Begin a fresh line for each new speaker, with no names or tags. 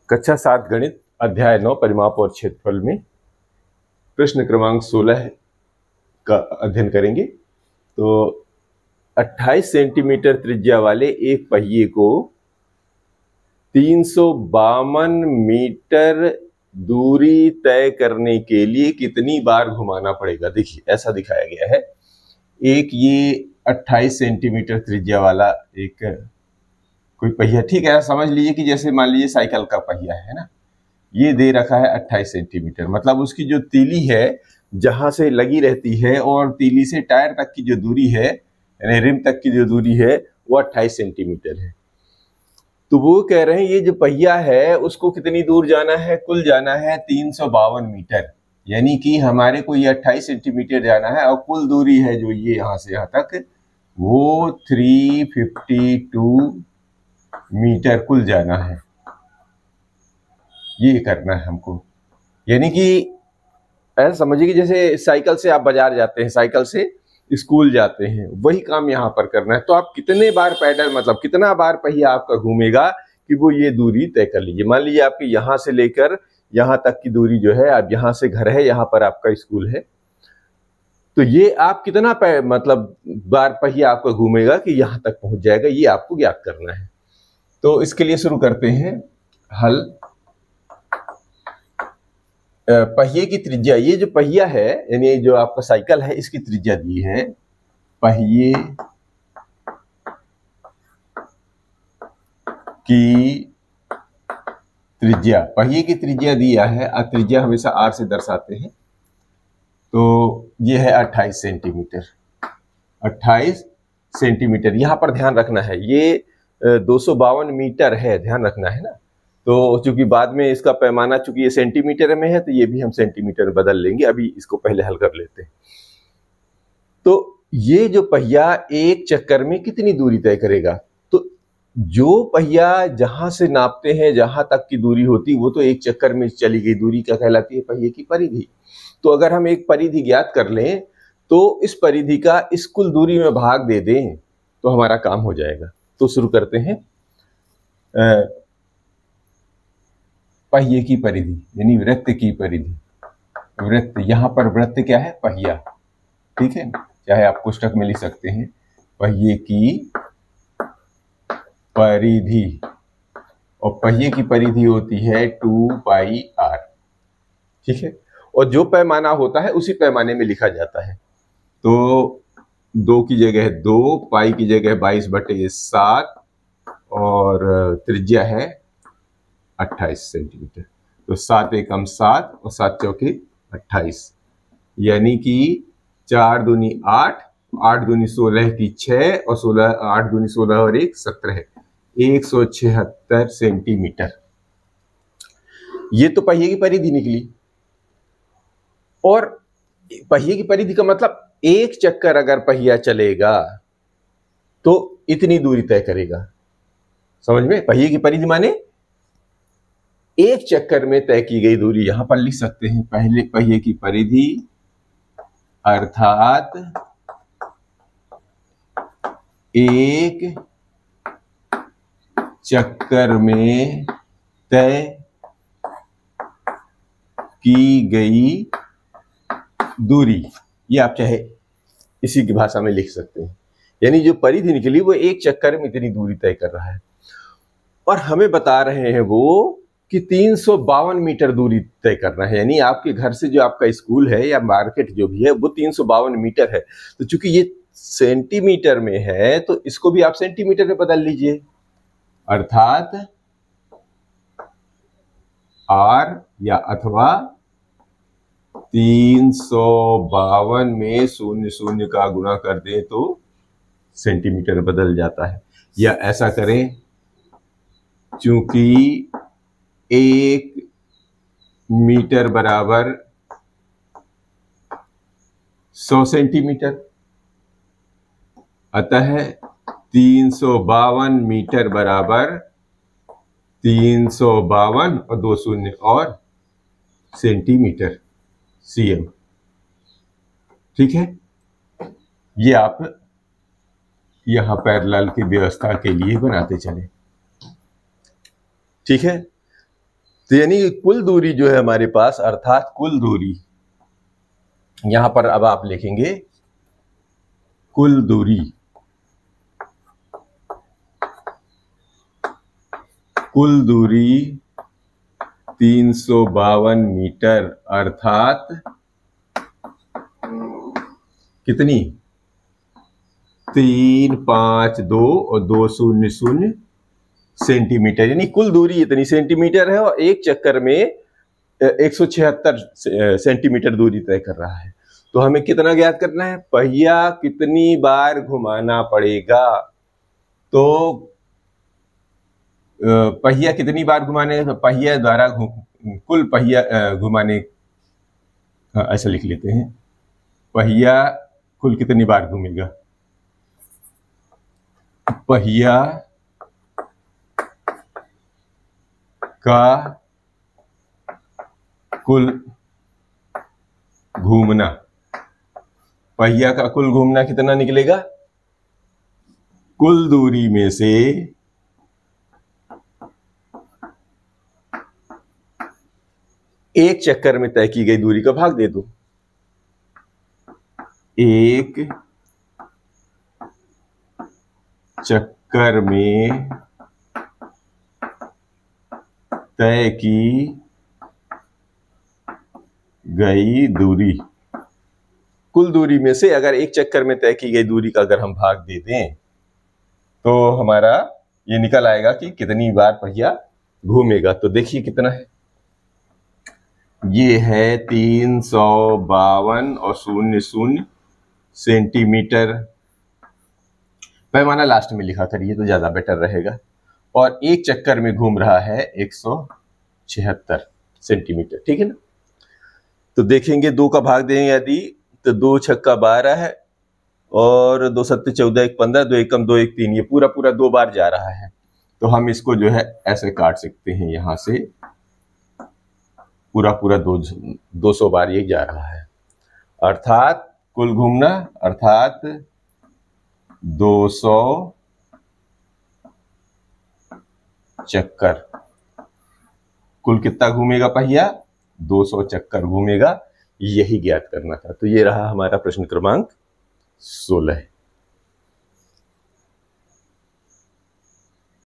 कक्षा 7 गणित अध्याय 9 परिमाप और क्षेत्रफल में प्रश्न क्रमांक 16 का अध्ययन करेंगे। तो 28 सेंटीमीटर त्रिज्या वाले एक पहिए को 352 मीटर दूरी तय करने के लिए कितनी बार घुमाना पड़ेगा। देखिए ऐसा दिखाया गया है। एक ये 28 सेंटीमीटर त्रिज्या वाला एक कोई पहिया, ठीक है, समझ लीजिए कि जैसे मान लीजिए साइकिल का पहिया है ना, ये दे रखा है 28 सेंटीमीटर, मतलब उसकी जो तीली है जहां से लगी रहती है और तीली से टायर तक की जो दूरी है, यानी रिम तक की जो दूरी है वो 28 सेंटीमीटर है। तो वो कह रहे हैं ये जो पहिया है उसको कितनी दूर जाना है, कुल जाना है 352 मीटर, यानी कि हमारे को ये 28 सेंटीमीटर जाना है और कुल दूरी है जो ये यहाँ से यहाँ तक वो 352 मीटर कुल जाना है। ये करना है हमको, यानी कि ऐसा समझिए कि जैसे साइकिल से आप बाजार जाते हैं, साइकिल से स्कूल जाते हैं, वही काम यहाँ पर करना है। तो आप कितने बार पैडल, मतलब कितना बार पहिया आपका घूमेगा कि वो ये दूरी तय कर लीजिए। मान लीजिए आपके यहाँ से लेकर यहाँ तक की दूरी जो है, अब यहाँ से घर है, यहाँ पर आपका स्कूल है, तो ये आप कितना मतलब बार पहिया आपका घूमेगा कि यहाँ तक पहुंच जाएगा, ये आपको ज्ञात करना है। तो इसके लिए शुरू करते हैं हल। पहिए की त्रिज्या, ये जो पहिया है यानी जो आपका साइकिल है, इसकी त्रिज्या दी है, पहिए की त्रिज्या, पहिए की त्रिज्या दिया है, त्रिज्या हमेशा r से दर्शाते हैं। तो ये है 28 सेंटीमीटर, 28 सेंटीमीटर। यहाँ पर ध्यान रखना है ये 252 मीटर है, ध्यान रखना है ना। तो चूंकि बाद में इसका पैमाना चूंकि ये सेंटीमीटर में है तो ये भी हम सेंटीमीटर में बदल लेंगे, अभी इसको पहले हल कर लेते हैं। तो ये जो पहिया एक चक्कर में कितनी दूरी तय करेगा, तो जो पहिया जहां से नापते हैं जहां तक की दूरी होती वो तो एक चक्कर में चली गई दूरी क्या कहलाती है, पहिए की परिधि। तो अगर हम एक परिधि ज्ञात कर लें तो इस परिधि का इस कुल दूरी में भाग दे दें तो हमारा काम हो जाएगा। तो शुरू करते हैं। पहिए की परिधि यानी वृत्त की परिधि, वृत्त, यहां पर वृत्त क्या है, पहिया, ठीक है, चाहे आप पुस्तक में लिख सकते हैं पहिए की परिधि, और पहिए की परिधि होती है 2πr, ठीक है, और जो पैमाना होता है उसी पैमाने में लिखा जाता है। तो 2 की जगह 2, पाई की जगह 22/7 और त्रिज्या है 28 सेंटीमीटर। तो 7 एकम 7 और 7 चौके 28, यानी कि 4 दूनी 8, 8 दूनी 16 की 6 और 16, 8 दूनी 16 और 1 17, 176 सेंटीमीटर। ये तो पहिए की परिधि निकली। और पहिए की परिधि का मतलब एक चक्कर अगर पहिया चलेगा तो इतनी दूरी तय करेगा। समझ में, पहिए की परिधि माने एक चक्कर में तय की गई दूरी। यहां पर लिख सकते हैं पहले पहिए की परिधि अर्थात एक चक्कर में तय की गई दूरी। ये आप चाहे इसी की भाषा में लिख सकते हैं, यानी जो परिधि निकली वो एक चक्कर में इतनी दूरी तय कर रहा है। और हमें बता रहे हैं वो कि 352 मीटर दूरी तय करना है, यानी आपके घर से जो आपका स्कूल है या मार्केट जो भी है वो 352 मीटर है। तो चूंकि ये सेंटीमीटर में है तो इसको भी आप सेंटीमीटर में बदल लीजिए, अर्थात r या अथवा 352 में 0 0 का गुणा कर दें तो सेंटीमीटर बदल जाता है। या ऐसा करें, चूंकि 1 मीटर बराबर 100 सेंटीमीटर, अतः 352 मीटर बराबर 352 और 2 शून्य और सेंटीमीटर, cm, ठीक है। ये आप यहां पैरेलल की व्यवस्था के लिए बनाते चले, ठीक है। तो यानी कुल दूरी जो है हमारे पास, अर्थात कुल दूरी, यहां पर अब आप लिखेंगे कुल दूरी, कुल दूरी 352 मीटर, अर्थात कितनी, 352 और 200 सेंटीमीटर, यानी कुल दूरी इतनी सेंटीमीटर है और एक चक्कर में 176 सेंटीमीटर दूरी तय कर रहा है। तो हमें कितना ज्ञात करना है, पहिया कितनी बार घुमाना पड़ेगा। तो पहिया कितनी बार घुमाने, पहिया द्वारा कुल पहिया घुमाने, ऐसा लिख लेते हैं, पहिया कुल कितनी बार घूमेगा, पहिया का कुल घूमना, पहिया का कुल घूमना कितना निकलेगा, कुल दूरी में से एक चक्कर में तय की गई दूरी का भाग दे दो। एक चक्कर में तय की गई दूरी, कुल दूरी में से अगर एक चक्कर में तय की गई दूरी का अगर हम भाग दे दें तो हमारा ये निकल आएगा कि कितनी बार पहिया घूमेगा। तो देखिए कितना है, ये है 352 और 00 सेंटीमीटर। पैमाना लास्ट में लिखा करिए तो ज्यादा बेटर रहेगा। और एक चक्कर में घूम रहा है 176 सेंटीमीटर, ठीक है ना। तो देखेंगे 2 का भाग दें यदि, तो 2 छक्का 12 है और 2 सत्ते 14, 1 15, 2 एकम 2 1 3, ये पूरा पूरा 2 बार जा रहा है। तो हम इसको जो है ऐसे काट सकते हैं, यहां से पूरा पूरा 200 बार ये जा रहा है, अर्थात कुल घूमना अर्थात 200 चक्कर। कुल कितना घूमेगा पहिया, 200 चक्कर घूमेगा, यही ज्ञात करना था। तो ये रहा हमारा प्रश्न क्रमांक 16।